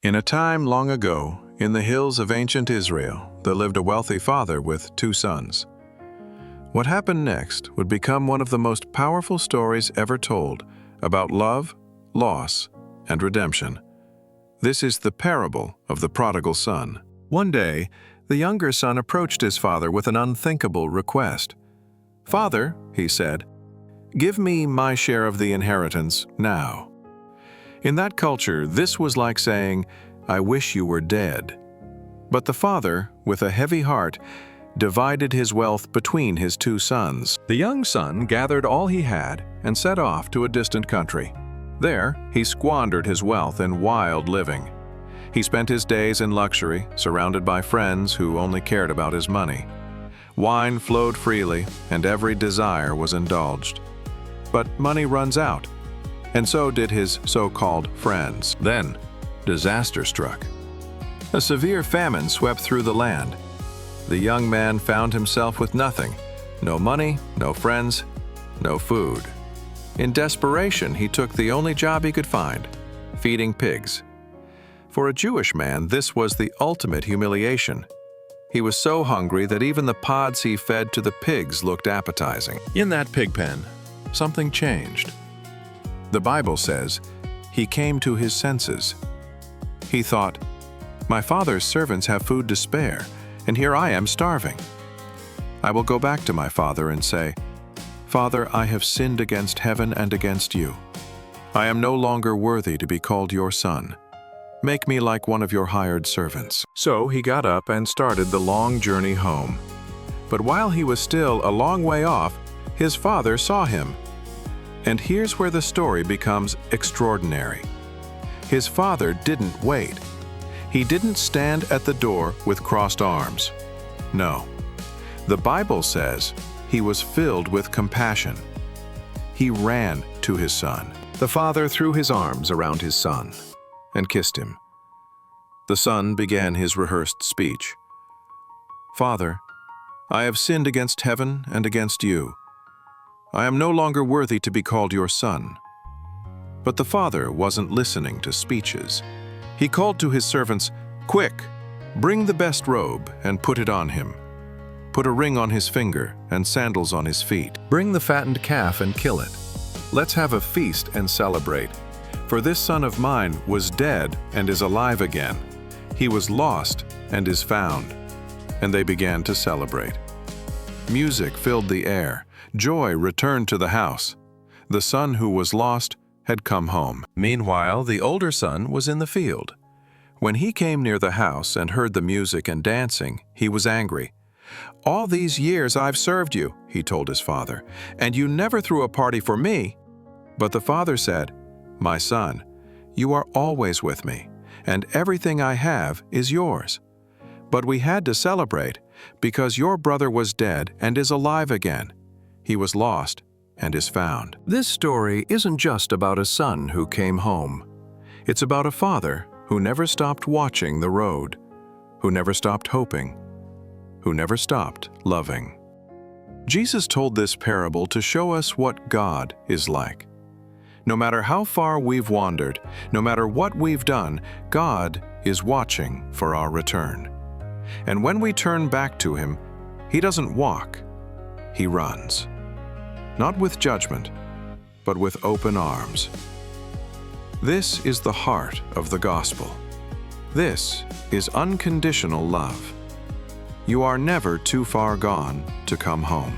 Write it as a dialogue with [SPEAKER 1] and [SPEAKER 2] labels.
[SPEAKER 1] In a time long ago, in the hills of ancient Israel, there lived a wealthy father with two sons. What happened next would become one of the most powerful stories ever told about love, loss, and redemption. This is the parable of the prodigal son. One day, the younger son approached his father with an unthinkable request. "Father," he said, "give me my share of the inheritance now." In that culture, this was like saying, "I wish you were dead." But the father, with a heavy heart, divided his wealth between his two sons. The young son gathered all he had and set off to a distant country. There, he squandered his wealth in wild living. He spent his days in luxury, surrounded by friends who only cared about his money. Wine flowed freely, and every desire was indulged. But money runs out, and so did his so-called friends. Then, disaster struck. A severe famine swept through the land. The young man found himself with nothing: no money, no friends, no food. In desperation, he took the only job he could find: feeding pigs. For a Jewish man, this was the ultimate humiliation. He was so hungry that even the pods he fed to the pigs looked appetizing. In that pig pen, something changed. The Bible says, he came to his senses. He thought, "My father's servants have food to spare, and here I am starving. I will go back to my father and say, 'Father, I have sinned against heaven and against you. I am no longer worthy to be called your son. Make me like one of your hired servants.'" So he got up and started the long journey home. But while he was still a long way off, his father saw him. And here's where the story becomes extraordinary. His father didn't wait. He didn't stand at the door with crossed arms. No. The Bible says he was filled with compassion. He ran to his son. The father threw his arms around his son and kissed him. The son began his rehearsed speech. "Father, I have sinned against heaven and against you. I am no longer worthy to be called your son." But the father wasn't listening to speeches. He called to his servants, "Quick, bring the best robe and put it on him. Put a ring on his finger and sandals on his feet. Bring the fattened calf and kill it. Let's have a feast and celebrate. For this son of mine was dead and is alive again. He was lost and is found." And they began to celebrate. Music filled the air. Joy returned to the house. The son who was lost had come home. Meanwhile, the older son was in the field. When he came near the house and heard the music and dancing, he was angry. "All these years I've served you," he told his father, "and you never threw a party for me." But the father said, "My son, you are always with me, and everything I have is yours. But we had to celebrate because your brother was dead and is alive again. He was lost and is found." This story isn't just about a son who came home. It's about a father who never stopped watching the road, who never stopped hoping, who never stopped loving. Jesus told this parable to show us what God is like. No matter how far we've wandered, no matter what we've done, God is watching for our return. And when we turn back to Him, He doesn't walk, He runs. Not with judgment, but with open arms. This is the heart of the gospel. This is unconditional love. You are never too far gone to come home.